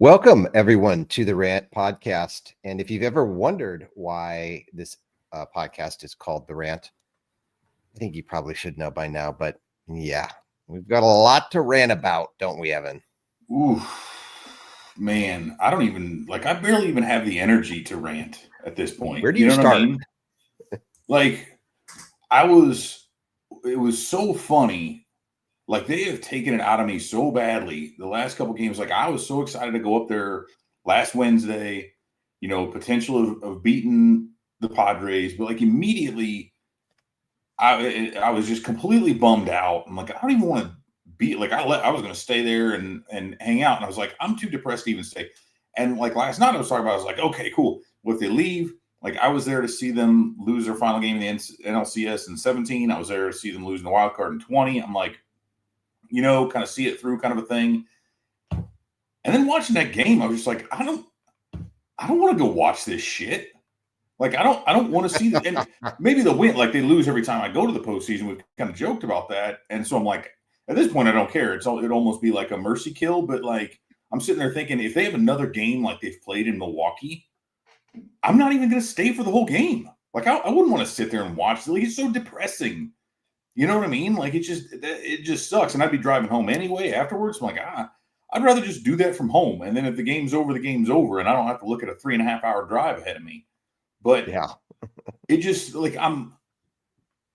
Welcome, everyone, to the Rant Podcast. And if you've ever wondered why this podcast is called The Rant, I think you probably should know by now. But yeah, we've got a lot to rant about, don't we, Evan? Ooh, man, I barely even have the energy to rant at this point. Where do you know start? what I mean? It was so funny. Like, they have taken it out of me so badly the last couple games. Like, I was so excited to go up there last Wednesday, potential of beating the Padres, but like immediately I was just completely bummed out. I'm like, I don't even want to be like, I was going to stay there and hang out. And I was like, I'm too depressed to even stay. And like last night I was talking about, I was like, okay, cool. Well, if they leave, like I was there to see them lose their final game in the NLCS in 17. I was there to see them losing the wild card in 20. I'm like, kind of see it through kind of a thing. And then watching that game, I was just like, I don't want to go watch this shit. Like, I don't want to see that. And maybe they'll win. Like, they lose every time I go to the postseason. We've kind of joked about that. And so I'm like, at this point, I don't care. It'd almost be like a mercy kill. But like, I'm sitting there thinking, if they have another game like they've played in Milwaukee, I'm not even going to stay for the whole game. Like, I wouldn't want to sit there and watch. Like, it's so depressing. You know what I mean? Like, it just sucks. And I'd be driving home anyway afterwards. I'm like, I'd rather just do that from home. And then if the game's over, the game's over. And I don't have to look at a 3.5-hour drive ahead of me. But yeah, it just like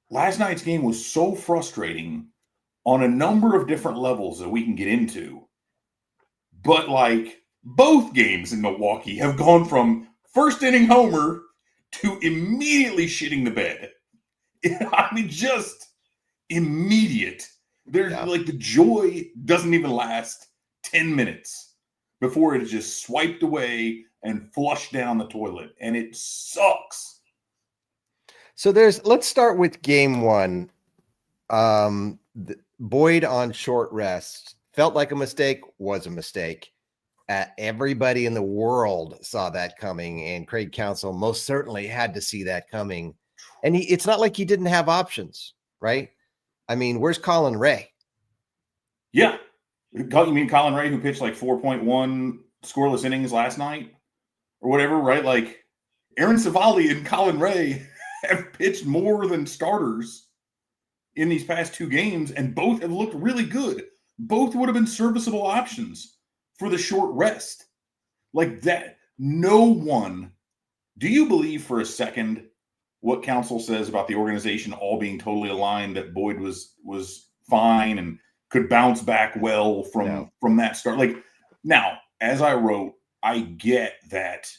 last night's game was so frustrating on a number of different levels that we can get into. But like both games in Milwaukee have gone from first inning homer to immediately shitting the bed. I mean, just immediate. There's like the joy doesn't even last 10 minutes before it is just swiped away and flushed down the toilet, and it sucks. So let's start with game one. Boyd on short rest felt like a mistake, was a mistake. Everybody in the world saw that coming, and Craig Counsell most certainly had to see that coming. And it's not like he didn't have options, right? I mean, where's Colin Ray? Yeah. You mean Colin Ray, who pitched like 4.1 scoreless innings last night? Or whatever, right? Like Aaron Civale and Colin Ray have pitched more than starters in these past two games, and both have looked really good. Both would have been serviceable options for the short rest. Like that, no one. Do you believe for a second what Counsell says about the organization all being totally aligned, that Boyd was fine and could bounce back well from that start? Like, now, as I wrote, I get that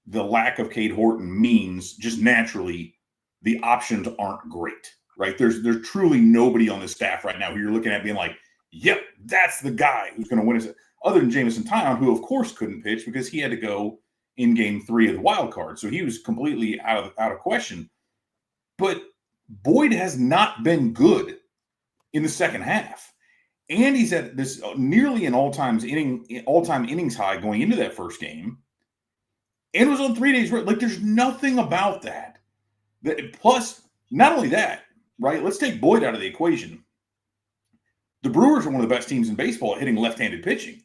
the lack of Cade Horton means just naturally the options aren't great, right? There's truly nobody on the staff right now who you're looking at being like, yep, that's the guy who's going to win us, other than Jamison Tyon, who of course couldn't pitch because he had to go in game 3 of the wild card. So he was completely out of question. But Boyd has not been good in the second half. And he's at this nearly an all-time innings high going into that first game. And it was on 3 days. Like, there's nothing about that. Plus, not only that, right? Let's take Boyd out of the equation. The Brewers are one of the best teams in baseball at hitting left-handed pitching.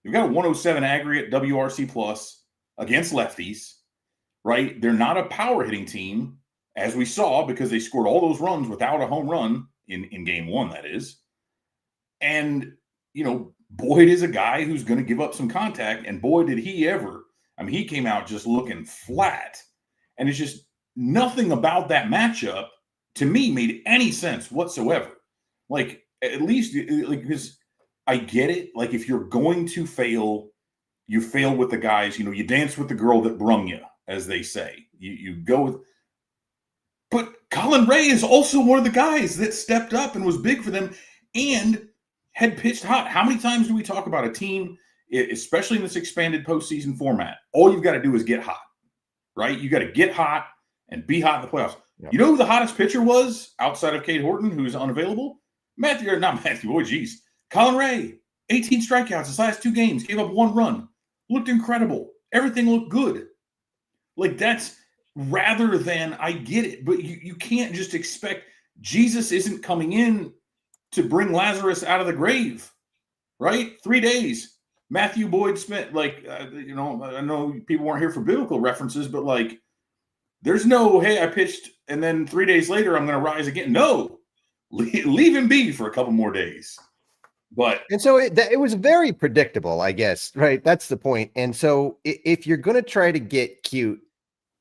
They've got a 107 aggregate WRC plus against lefties, right? They're not a power hitting team, as we saw, because they scored all those runs without a home run in game 1, that is. And, Boyd is a guy who's going to give up some contact. And boy, did he ever. I mean, he came out just looking flat. And it's just nothing about that matchup, to me, made any sense whatsoever. Like, at least, because I get it. Like, if you're going to fail, you fail with the guys. You dance with the girl that brung you, as they say. You go with. But Colin Ray is also one of the guys that stepped up and was big for them and had pitched hot. How many times do we talk about a team, especially in this expanded postseason format? All you've got to do is get hot, right? You got to get hot and be hot in the playoffs. Yep. You know who the hottest pitcher was outside of Cade Horton, who's unavailable? Colin Ray, 18 strikeouts his last 2 games, gave up 1 run, looked incredible. Everything looked good. Like, that's rather than, I get it, but you can't just expect. Jesus isn't coming in to bring Lazarus out of the grave, right? 3 days. Matthew Boyd Smith, like, you know, I know people weren't here for biblical references, but like, there's no, hey, I pitched and then 3 days later I'm going to rise again. No, leave him be for a couple more days. But and so it was very predictable, I guess, right? That's the point. And so if you're going to try to get cute,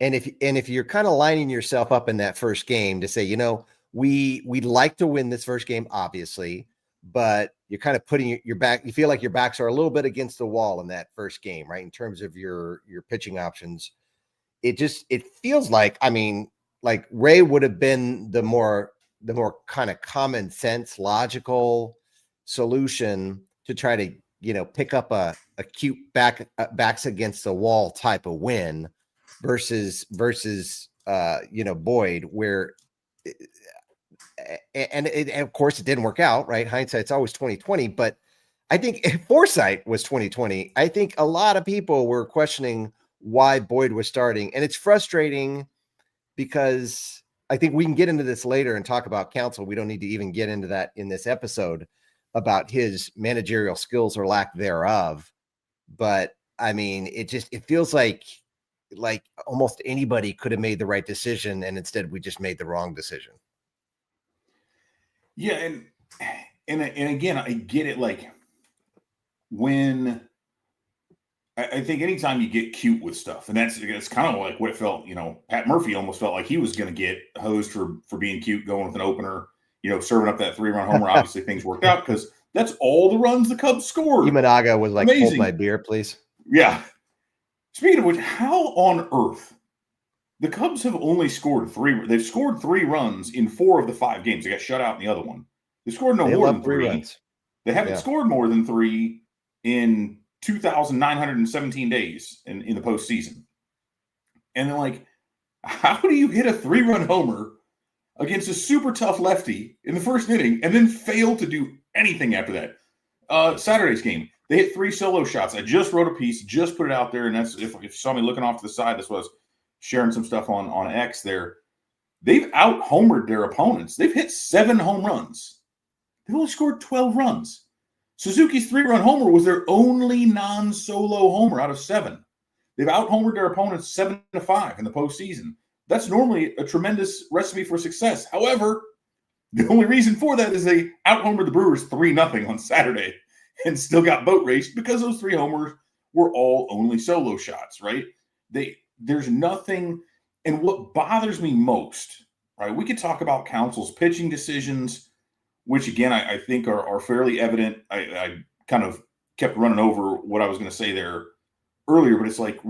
and if you're kind of lining yourself up in that first game to say, you know, we'd like to win this first game, obviously, but you're kind of putting your back, you feel like your backs are a little bit against the wall in that first game, right? In terms of your pitching options. It feels like, I mean, like Ray would have been the more kind of common sense, logical solution to try to, you know, pick up a cute backs against the wall type of win versus you know, Boyd, where and of course it didn't work out, right? Hindsight's always 2020, but I think foresight was 2020. I think a lot of people were questioning why Boyd was starting, and it's frustrating because I think we can get into this later and talk about Counsell. We don't need to even get into that in this episode about his managerial skills or lack thereof. But I mean, it feels like almost anybody could have made the right decision, and instead we just made the wrong decision. Yeah, and again, I get it. Like, when I think anytime you get cute with stuff, and it's kind of like what it felt, you know, Pat Murphy almost felt like he was going to get hosed for being cute, going with an opener, you know, serving up that 3-run homer. Obviously, things worked out because that's all the runs the Cubs scored. Imanaga was like, amazing. Hold my beer, please. Yeah. Speaking of which, how on earth the Cubs have only scored 3? They've scored 3 runs in 4 of the 5 games. They got shut out in the other one. They scored more than 3 runs. They haven't scored more than 3 in 2,917 days in the postseason. And then, like, how do you hit a 3-run homer against a super tough lefty in the first inning and then fail to do anything after that? Saturday's game, they hit 3 solo shots. I just wrote a piece, just put it out there, and that's if you saw me looking off to the side, this was sharing some stuff on X there. They've out-homered their opponents. They've hit 7 home runs. They've only scored 12 runs. Suzuki's 3-run homer was their only non-solo homer out of 7. They've out-homered their opponents 7-5 in the postseason. That's normally a tremendous recipe for success. However, the only reason for that is they out-homered the Brewers 3-0 on Saturday and still got boat raced because those 3 homers were all only solo shots, right? There's nothing, and what bothers me most, right? We could talk about Counsell's pitching decisions, which again I think are fairly evident. I kind of kept running over what I was going to say there earlier, but it's like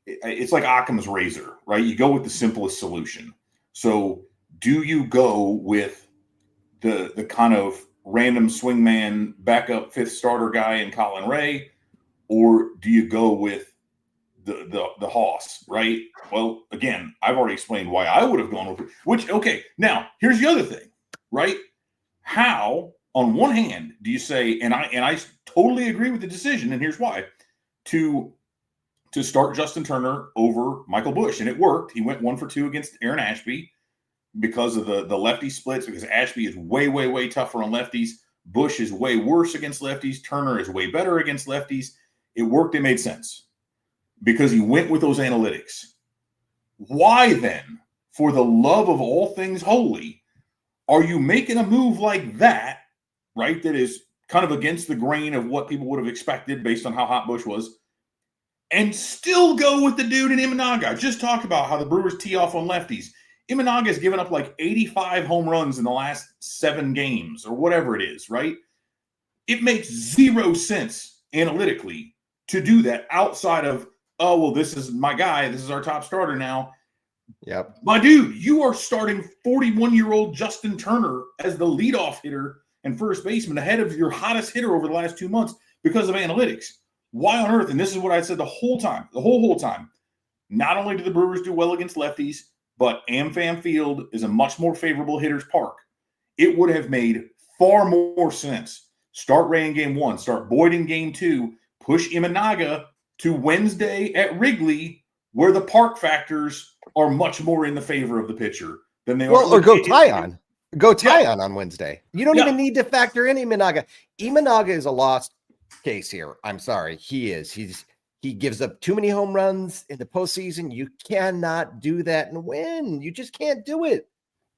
it's like Occam's razor, right? You go with the simplest solution. So do you go with the kind of random swingman backup 5th starter guy in Colin Ray, or do you go with the Hoss, right? Well, again, I've already explained why I would have gone with which. Okay, now here's the other thing, right? How, on one hand, do you say, and I totally agree with the decision, and here's why, to start Justin Turner over Michael Busch, and it worked. He went 1 for 2 against Aaron Ashby because of the lefty splits, because Ashby is way, way, way tougher on lefties. Busch is way worse against lefties. Turner is way better against lefties. It worked. It made sense because he went with those analytics. Why then, for the love of all things holy, are you making a move like that, right, that is kind of against the grain of what people would have expected based on how hot Busch was, and still go with the dude in Imanaga? I just talked about how the Brewers tee off on lefties. Imanaga has given up like 85 home runs in the last 7 games or whatever it is, right? It makes 0 sense analytically to do that outside of, oh, well, this is my guy. This is our top starter now. Yep. My dude, you are starting 41-year-old Justin Turner as the leadoff hitter and first baseman ahead of your hottest hitter over the last 2 months because of analytics. Why on earth? And this is what I said the whole time, not only do the Brewers do well against lefties, but AmFam Field is a much more favorable hitter's park. It would have made far more sense. Start Ray in game 1, start Boyd in game 2, push Imanaga to Wednesday at Wrigley, where the park factors are much more in the favor of the pitcher than they are. Or go Tyon. Go Tyon on Wednesday. You don't even need to factor in Imanaga. Imanaga is a loss case here. I'm sorry. He is. He gives up too many home runs in the postseason. You cannot do that and win. You just can't do it.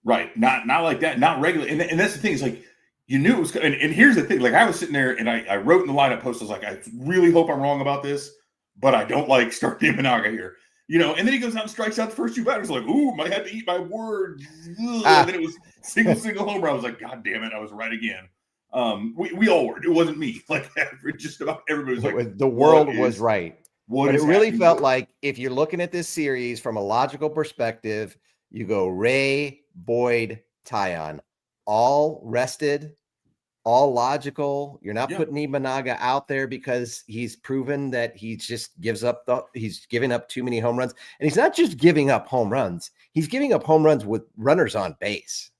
Right. Not like that. Not regular. And that's the thing. Is like, you knew it was. And here's the thing. Like, I was sitting there and I wrote in the lineup post. I was like, I really hope I'm wrong about this, but I don't like starting Imanaga here. And then he goes out and strikes out the first two batters. Like, ooh, I had to eat my words. And then it was single home run. I was like, God damn it, I was right again. We all were. It wasn't me. Like, just about everybody was like, the world was right. But it really felt here? like, if you're looking at this series from a logical perspective, you go Ray, Boyd, Tyon, all rested, all logical. You're not putting Imanaga out there because he's proven that he just he's giving up too many home runs. And he's not just giving up home runs. He's giving up home runs with runners on base.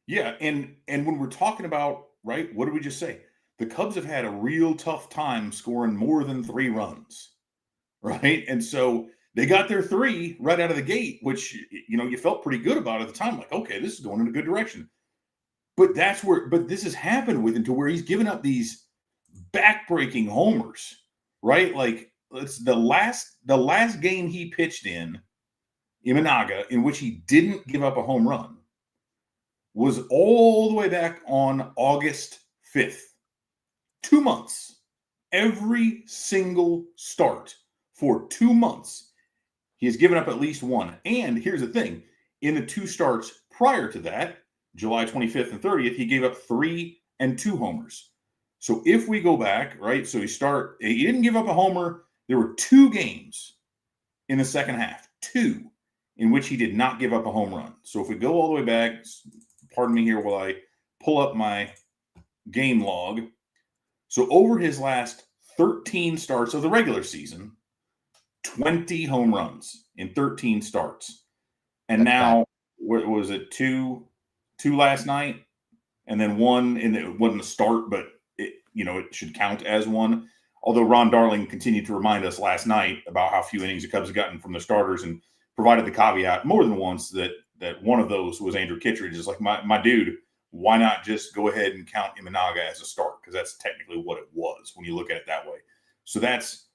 Yeah. And when we're talking about, right, what did we just say? The Cubs have had a real tough time scoring more than 3 runs, right? And so they got their 3 right out of the gate, which, you felt pretty good about at the time. Like, okay, this is going in a good direction. But this has happened with him to where he's given up these backbreaking homers, right? Like, it's the last game he pitched in Imanaga, in which he didn't give up a home run, was all the way back on August 5th. 2 months. Every single start for 2 months, he has given up at least 1. And here's the thing. In the 2 starts prior to that, July 25th and 30th, he gave up 3 and 2 homers. So if we go back, right, so he didn't give up a homer. There were 2 games in the second half, 2, in which he did not give up a home run. So if we go all the way back, pardon me here while I pull up my game log. So over his last 13 starts of the regular season, 20 home runs in 13 starts. And now, what was it, 2 last night? And then 1, and it wasn't a start, but it should count as 1. Although Ron Darling continued to remind us last night about how few innings the Cubs had gotten from their starters, and provided the caveat more than once that one of those was Andrew Kittredge. It's like, my dude, why not just go ahead and count Imanaga as a start? Because that's technically what it was when you look at it that way. So that's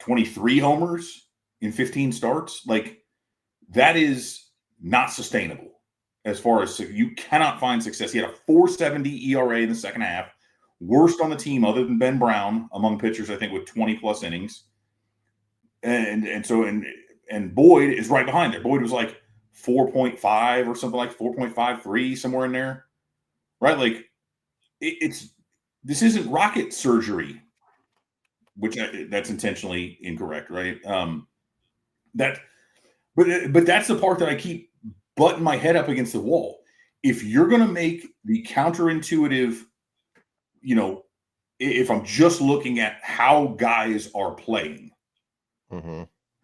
23 homers in 15 starts. Like, that is not sustainable as far as you cannot find success. He had a 4.70 ERA in the second half, worst on the team other than Ben Brown among pitchers, I think, with 20 plus innings. And Boyd is right behind there. Boyd was like 4.5 or something, like 4.53, somewhere in there. Right? Like, this isn't rocket surgery, which that's intentionally incorrect, right? But that's the part that I keep butting my head up against the wall. If you're going to make the counterintuitive, if I'm just looking at how guys are playing,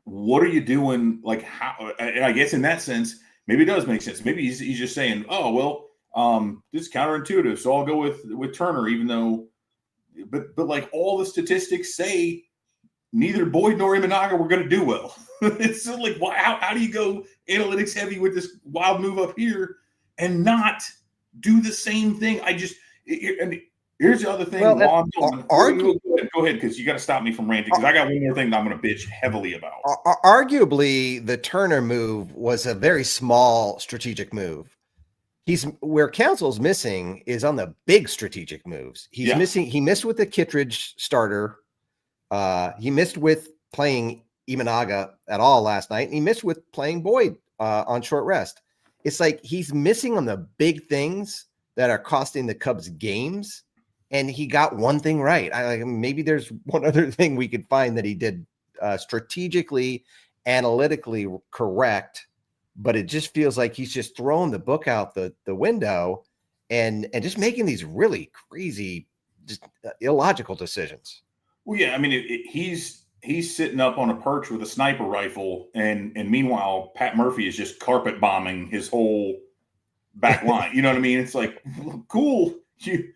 what are you doing? Like, how? And I guess in that sense, maybe it does make sense. Maybe he's just saying, oh, well, this is counterintuitive, so I'll go with Turner, even though, but like, all the statistics say neither Boyd nor Imanaga were going to do well. It's so like, how do you go analytics heavy with this wild move up here and not do the same thing? And here's the other thing. Go ahead, because you got to stop me from ranting, because I got one more thing that I'm going to bitch heavily about. Arguably, the Turner move was a very small strategic move. Where Council's missing is on the big strategic moves. He's missing. He missed with the Kittredge starter. He missed with playing Imanaga at all last night, and he missed with playing Boyd on short rest. It's like he's missing on the big things that are costing the Cubs games, and he got one thing right. Maybe there's one other thing we could find that he did strategically, analytically correct, but it just feels like he's just throwing the book out the window and just making these really crazy, just illogical decisions. Well, yeah, I mean, he's sitting up on a perch with a sniper rifle, and meanwhile, Pat Murphy is just carpet bombing his whole back line. You know what I mean? It's like, cool, you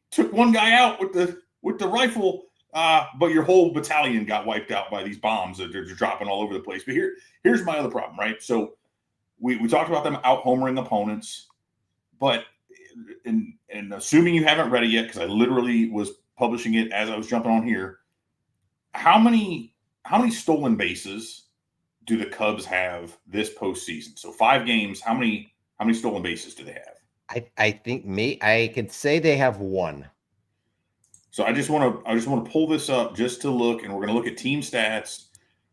took one guy out with the rifle, but your whole battalion got wiped out by these bombs that they're dropping all over the place. But here's my other problem, right? So we talked about them out homering opponents, but and assuming you haven't read it yet, because I literally was publishing it as I was jumping on here. How many stolen bases do the Cubs have this postseason? So 5 games. How many stolen bases do they have? I think I could say they have 1. So I just want to pull this up just to look, and we're going to look at team stats,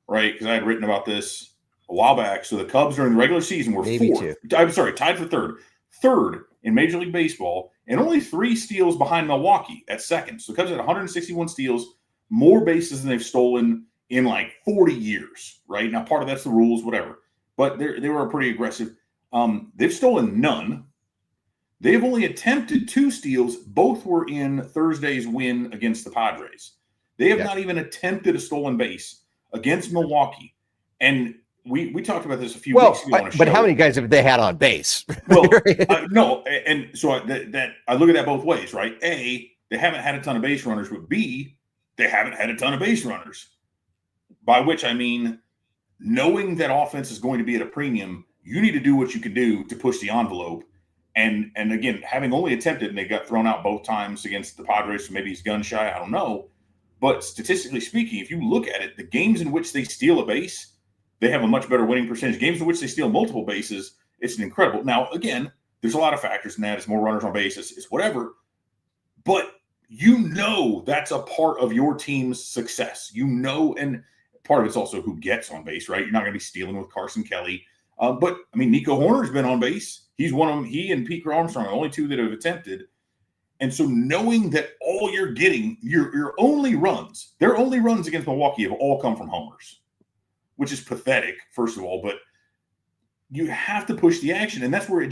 right? Because I had written about this a while back. So the Cubs during the regular season were Maybe 4th. I'm sorry, tied for third in Major League Baseball, and only 3 steals behind Milwaukee at second. So the Cubs had 161 steals, more bases than they've stolen in like 40 years, right? Now, part of that's the rules, whatever, but they were pretty aggressive. They've stolen none. They've only attempted 2 steals. Both were in Thursday's win against the Padres. They have not even attempted a stolen base against Milwaukee. And we talked about this a few weeks ago on a show. But how many guys have they had on base? Well, no. And so I look at that both ways, right? A, they haven't had a ton of base runners, but B, they haven't had a ton of base runners. By which I mean, knowing that offense is going to be at a premium, you need to do what you can do to push the envelope. And again, having only attempted, and they got thrown out both times against the Padres, so maybe he's gun shy, I don't know. But statistically speaking, if you look at it, the games in which they steal a base, they have a much better winning percentage. Games in which they steal multiple bases, it's an incredible. Now, again, there's a lot of factors in that. It's more runners on base, it's whatever. But that's a part of your team's success. And part of it's also who gets on base, right? You're not going to be stealing with Carson Kelly. But I mean, Nico Horner's been on base. He's one of them. He and Pete Armstrong are the only 2 that have attempted. And so knowing that all you're getting, your only runs, their only runs against Milwaukee have all come from homers, which is pathetic, first of all. But you have to push the action. And that's where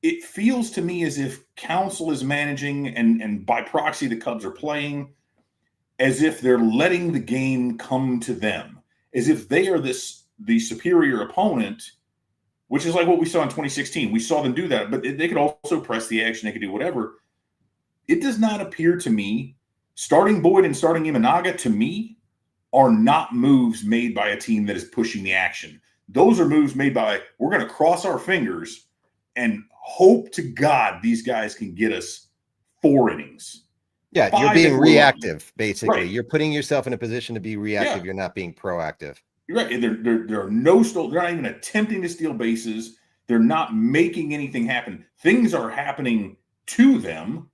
it feels to me as if Counsell is managing and by proxy the Cubs are playing as if they're letting the game come to them, as if they are the superior opponent, which is like what we saw in 2016. We saw them do that, but they could also press the action. They could do whatever. It does not appear to me, starting Boyd and starting Imanaga, to me, are not moves made by a team that is pushing the action. Those are moves made by, we're going to cross our fingers and hope to God these guys can get us 4 innings. Yeah, you're being reactive, basically. Right. You're putting yourself in a position to be reactive. Yeah. You're not being proactive. You're right. There are no steal. They're not even attempting to steal bases. They're not making anything happen. Things are happening to them,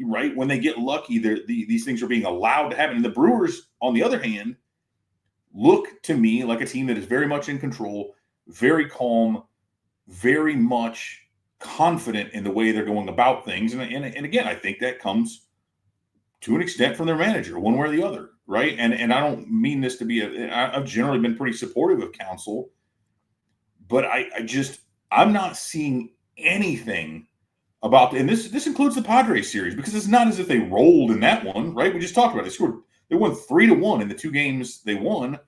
right? When they get lucky, these things are being allowed to happen. And the Brewers, on the other hand, look to me like a team that is very much in control, very calm, very much confident in the way they're going about things. And again, I think that comes to an extent from their manager, one way or the other. Right. And I don't mean this to be I've generally been pretty supportive of Counsell, but I'm not seeing anything about, and this includes the Padres series, because it's not as if they rolled in that one, right? We just talked about it. They won 3-1 in the 2 games they won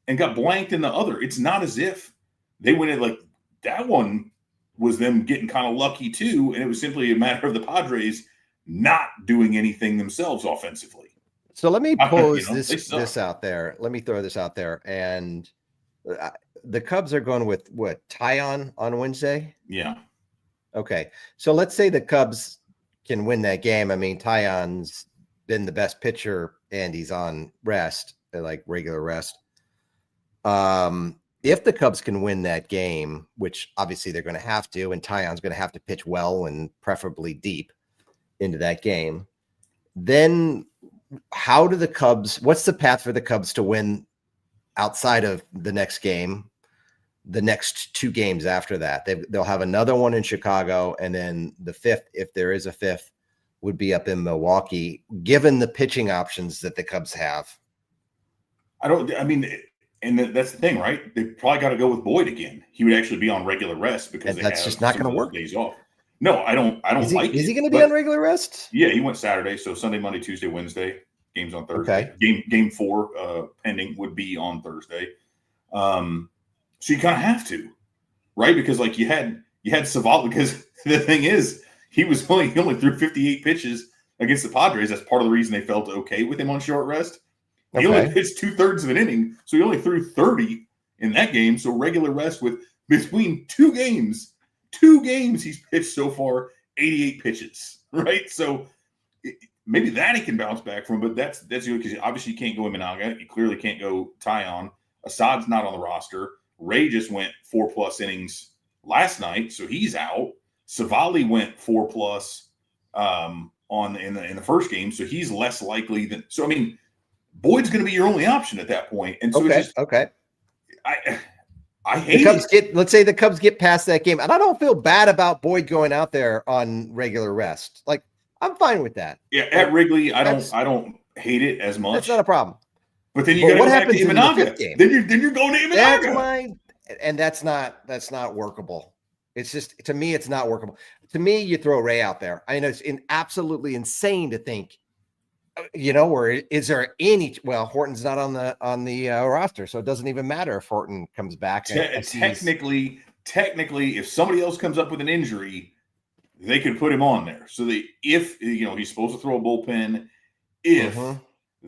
and got blanked in the other. It's not as if they went in like that one was them getting kind of lucky too. And it was simply a matter of the Padres not doing anything themselves offensively. So let me pose this out there. Let me throw this out there. And the Cubs are going with what? Tyon on Wednesday? Yeah. Okay. So let's say the Cubs can win that game. I mean, Tyon's been the best pitcher and he's on rest, like regular rest. If the Cubs can win that game, which obviously they're going to have to, and Tyon's going to have to pitch well and preferably deep into that game, then how do the Cubs, what's the path for the Cubs to win outside of the next game, the next 2 games after that? They'll have another one in Chicago, and then the 5th, if there is a 5th, would be up in Milwaukee, given the pitching options that the Cubs have. And that's the thing, right? They probably got to go with Boyd again. He would actually be on regular rest because that's just not going to work. Days off. No, I don't like it. Is he going to be on regular rest? Yeah, he went Saturday. So Sunday, Monday, Tuesday, Wednesday. Games on Thursday. Okay. Game 4 pending would be on Thursday. So you kind of have to, right? Because like you had Savali, because the thing is he only threw 58 pitches against the Padres. That's part of the reason they felt okay with him on short rest. He only pitched 2/3 of an inning, so he only threw 30 in that game. So regular rest with between 2 games he's pitched so far 88 pitches, right? So maybe that he can bounce back from, but that's good because obviously you can't go Imanaga. You clearly can't go Tyon. Assad's not on the roster. Ray just went 4+ innings last night, so he's out. Savali went 4+ in the first game, so he's less likely than. So I mean, Boyd's going to be your only option at that point, and so it's just I hate the Cubs it. let's say the Cubs get past that game, and I don't feel bad about Boyd going out there on regular rest. Like, I'm fine with that. Yeah, at Wrigley, I don't hate it as much. That's not a problem. But then you got to go back to Imanaga. Then you're going to Imanaga. That's not workable. It's just, to me, it's not workable. To me, you throw Ray out there. I know it's absolutely insane to think, or is there any? Well, Horton's not on the roster, so it doesn't even matter if Horton comes back. Technically, if somebody else comes up with an injury, they could put him on there. So if he's supposed to throw a bullpen, if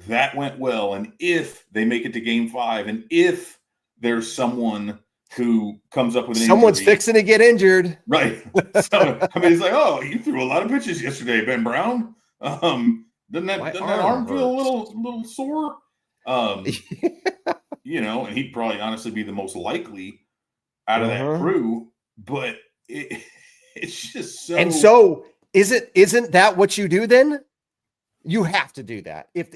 that went well, and if they make it to Game 5, and if there's someone who comes up with an someone's injury, fixing to get injured, right? So, I mean, it's like, oh, you threw a lot of pitches yesterday, Ben Brown. Doesn't that arm feel a little sore? And he'd probably honestly be the most likely out of that crew, but it's just so. And so isn't that what you do then? You have to do that. If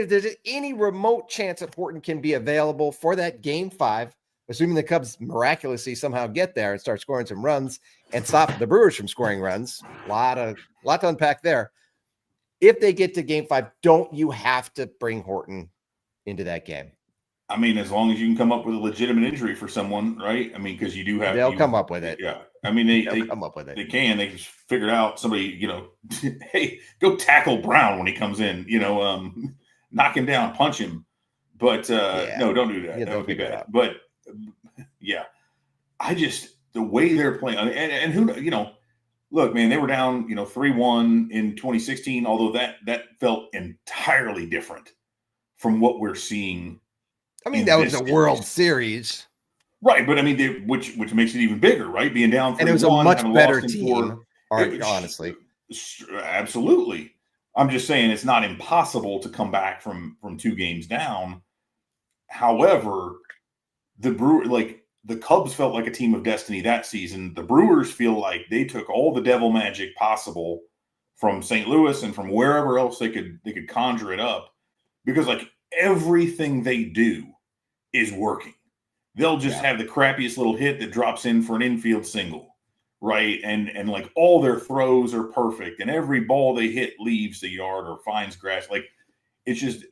there's any remote chance that Horton can be available for that Game 5, assuming the Cubs miraculously somehow get there and start scoring some runs and stop the Brewers from scoring runs, a lot to unpack there. If they get to Game 5, don't you have to bring Horton into that game? I mean, as long as you can come up with a legitimate injury for someone, right? I mean, because you do have. They'll come up with it. Yeah, I mean, they come up with it. They can just figure it out. Somebody, hey, go tackle Brown when he comes in. Knock him down, punch him. But no, don't do that. That would be bad. But yeah, the way they're playing, and who look, man, they were down 3-1 in 2016. Although that felt entirely different from what we're seeing. I mean, that was a World Series. Right, but I mean, which makes it even bigger, right? Being down 3-1, and it was a much better team, honestly. Absolutely. I'm just saying it's not impossible to come back from 2 games down. However, the Cubs felt like a team of destiny that season. The Brewers feel like they took all the devil magic possible from St. Louis and from wherever else they could conjure it up, because everything they do is working. They'll just have the crappiest little hit that drops in for an infield single, right? And all their throws are perfect, and every ball they hit leaves the yard or finds grass. It's just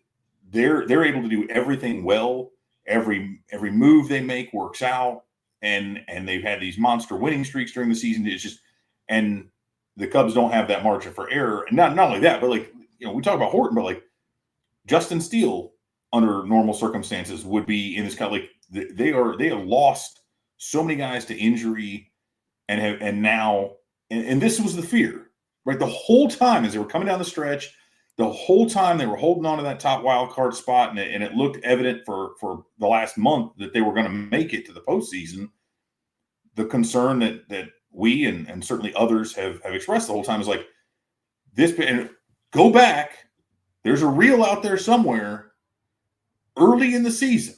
they're able to do everything well. Every move they make works out, and they've had these monster winning streaks during the season. It's just, and the Cubs don't have that margin for error. And not only that, but we talk about Horton, but Justin Steele under normal circumstances would be in this kind of they have lost so many guys to injury, and now this was the fear, right? The whole time as they were coming down the stretch, the whole time they were holding on to that top wild card spot, and it looked evident for the last month that they were going to make it to the postseason. The concern that we and certainly others have expressed the whole time is this, and go back. There's a reel out there somewhere early in the season.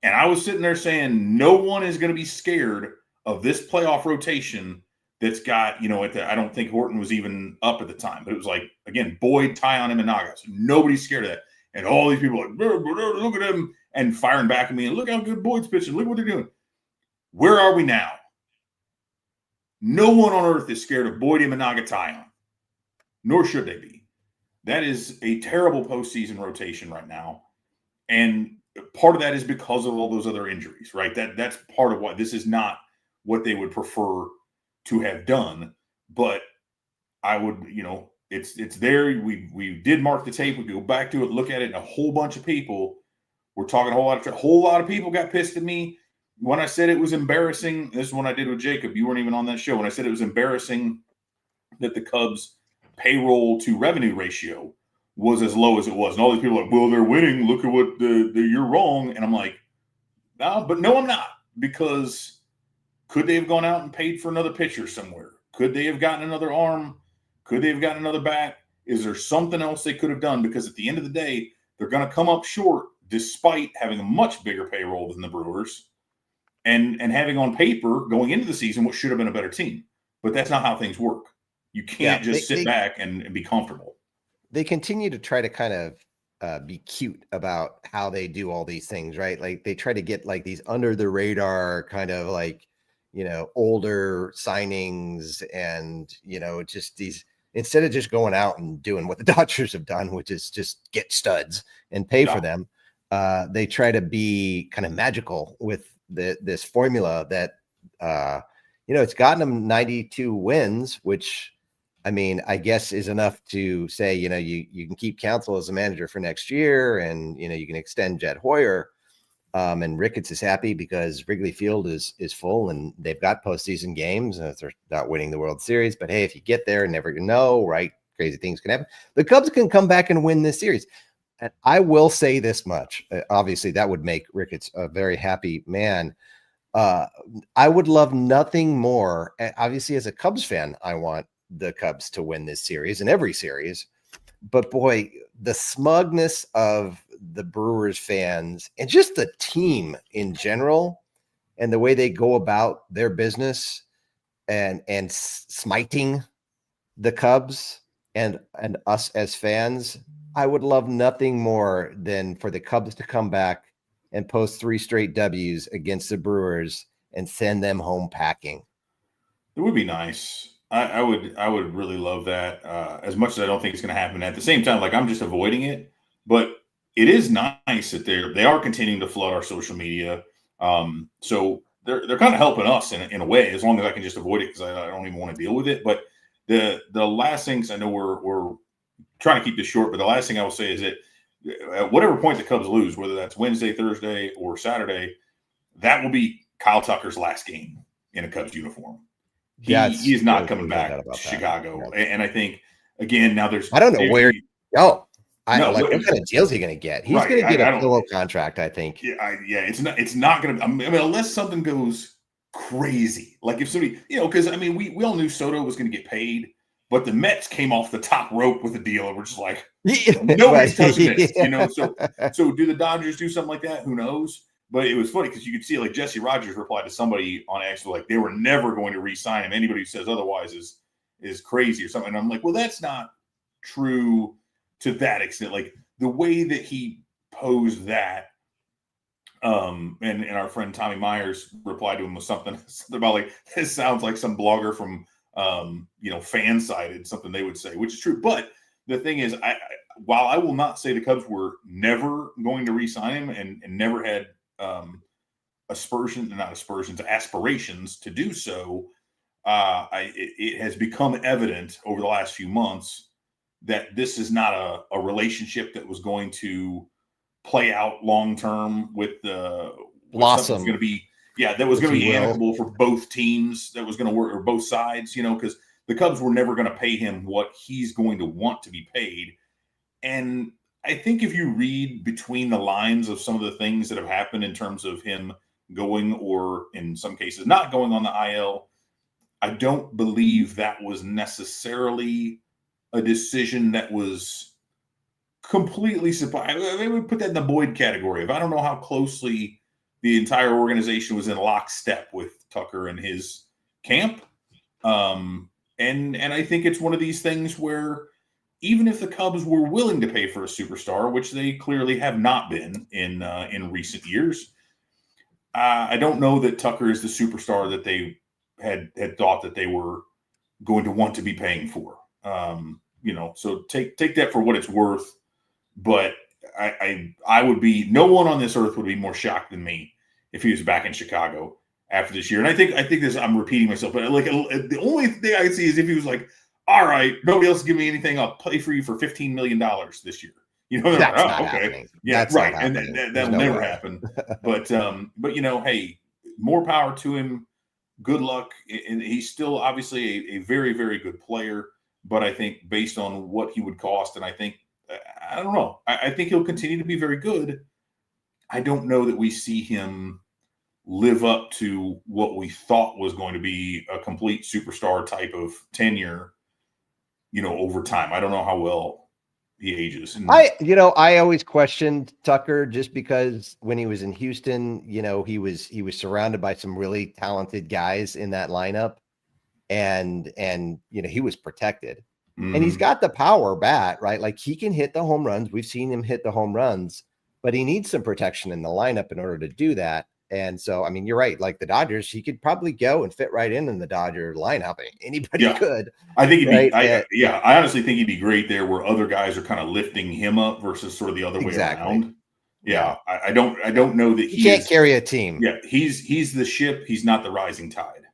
And I was sitting there saying, no one is going to be scared of this playoff rotation that's got, I don't think Horton was even up at the time, but it was again, Boyd, Tyon, and Imanaga. So nobody's scared of that. And all these people are look at him, and firing back at me, and look how good Boyd's pitching. Look what they're doing. Where are we now? No one on earth is scared of Boyd, Imanaga, Tyon, nor should they be. That is a terrible postseason rotation right now. And part of that is because of all those other injuries, right? That's part of why this is not what they would prefer to have done. But I would, it's there. We did mark the tape. We could go back to it, look at it, and a whole bunch of people were talking. A whole lot of people got pissed at me when I said it was embarrassing. This is one I did with Jacob. You weren't even on that show. When I said it was embarrassing that the Cubs payroll to revenue ratio was as low as it was. And all these people are well, they're winning. Look at what you're wrong. And I'm like, no, I'm not. Because could they have gone out and paid for another pitcher somewhere? Could they have gotten another arm? Could they have gotten another bat? Is there something else they could have done? Because at the end of the day, they're going to come up short despite having a much bigger payroll than the Brewers and having on paper going into the season what should have been a better team. But that's not how things work. You can't just sit back and be comfortable. They continue to try to kind of be cute about how they do all these things, right? Like they try to get like these under the radar kind of like, older signings and, just these, instead of just going out and doing what the Dodgers have done, which is just get studs and pay for them. They try to be kind of magical with this formula that, it's gotten them 92 wins, which, I guess is enough to say, you can keep Counsell as a manager for next year and, you can extend Jed Hoyer. And Ricketts is happy because Wrigley Field is full and they've got postseason games and they're not winning the World Series. But hey, if you get there, never know, right? Crazy things can happen. The Cubs can come back and win this series. And I will say this much. Obviously, that would make Ricketts a very happy man. I would love nothing more. Obviously, as a Cubs fan, I want the Cubs to win this series and every series. But boy, the smugness of the Brewers fans and just the team in general and the way they go about their business and smiting the Cubs and us as fans, I would love nothing more than for the Cubs to come back and post 3 straight W's against the Brewers and send them home packing. It would be nice. I would really love that. As much as I don't think it's going to happen. At the same time, like I'm just avoiding it, but it is nice that they are continuing to flood our social media. So they're kind of helping us in a way, as long as I can just avoid it because I don't even want to deal with it. But the last things, I know we're trying to keep this short, but the last thing I will say is that at whatever point the Cubs lose, whether that's Wednesday, Thursday, or Saturday, that will be Kyle Tucker's last game in a Cubs uniform. He is not coming back to Chicago. No. And I think, again, now there's – I don't know where – what kind of deal is he going to get? He's going to get a pillow contract, I think. Yeah, it's not going to – unless something goes crazy. Like if somebody – because, we all knew Soto was going to get paid, but the Mets came off the top rope with a deal and we're just like, nobody's touching this, So do the Dodgers do something like that? Who knows? But it was funny because you could see like Jesse Rogers replied to somebody on X like they were never going to re-sign him. Anybody who says otherwise is crazy or something. And I'm like, well, that's not true to that extent. Like the way that he posed that, and our friend Tommy Myers replied to him with something about like this sounds like some blogger from fan sided something they would say, which is true. But the thing is, while I will not say the Cubs were never going to re-sign him and never had aspirations to do so, it has become evident over the last few months that this is not a relationship that was going to play out long term with the blossom. Going to be that was going to be amicable for both teams. That was going to work, or both sides, because the Cubs were never going to pay him what he's going to want to be paid. And I think if you read between the lines of some of the things that have happened in terms of him going or in some cases not going on the IL, I don't believe that was necessarily a decision that was completely surprised. They would put that in the Boyd category of I don't know how closely the entire organization was in lockstep with Tucker and his camp. And I think it's one of these things where even if the Cubs were willing to pay for a superstar, which they clearly have not been in recent years, I don't know that Tucker is the superstar that they had thought that they were going to want to be paying for. So take that for what it's worth. But I would be, no one on this earth would be more shocked than me if he was back in Chicago after this year. And I think this, I'm repeating myself, but like the only thing I could see is if he was like, all right, nobody else give me anything, I'll play for you for $15 million this year. That's like, not okay. Happening. Yeah, that's right. And that'll never happen. But hey, more power to him. Good luck. And he's still obviously a very, very good player. But I think based on what he would cost, and I don't know. I think he'll continue to be very good. I don't know that we see him live up to what we thought was going to be a complete superstar type of tenure, over time. I don't know how well he ages. And I always questioned Tucker just because when he was in Houston, he was surrounded by some really talented guys in that lineup, and he was protected. And he's got the power bat, right? Like he can hit the home runs. We've seen him hit the home runs, but he needs some protection in the lineup in order to do that. And so, I mean, you're right. Like the Dodgers, he could probably go and fit right in the Dodger lineup. Anybody could. I think he'd be, I honestly think he'd be great there where other guys are kind of lifting him up versus sort of the other way around. Yeah. I don't know that he can't carry a team. Yeah. He's the ship. He's not the rising tide.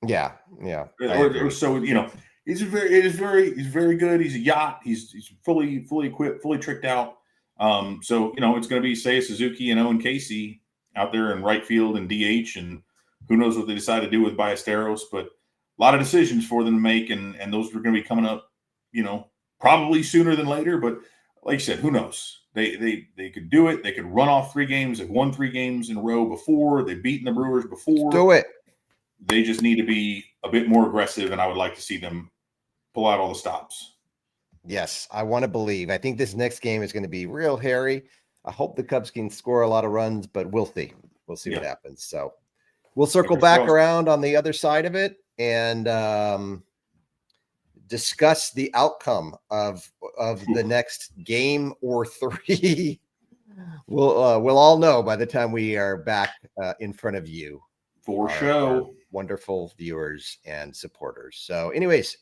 Yeah. Or so, he's very good. He's a yacht. He's fully equipped, fully tricked out. So, it's going to be Seiya Suzuki and Owen Casey out there in right field and DH, and who knows what they decide to do with Ballesteros, but a lot of decisions for them to make, and those are going to be coming up, probably sooner than later. But like you said, who knows? They could do it. They could run off 3 games. They've won 3 games in a row before. They've beaten the Brewers before. Do it. They just need to be a bit more aggressive, and I would like to see them pull out all the stops. Yes, I want to believe. I think this next game is going to be real hairy. I hope the Cubs can score a lot of runs, but we'll see. We'll see what happens. So we'll circle back around on the other side of it and discuss the outcome of the next game or 3. We'll all know by the time we are back in front of you. For sure. Wonderful viewers and supporters. So anyways,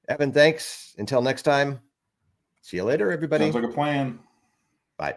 Evan, thanks. Until next time. See you later, everybody. Sounds like a plan. Bye.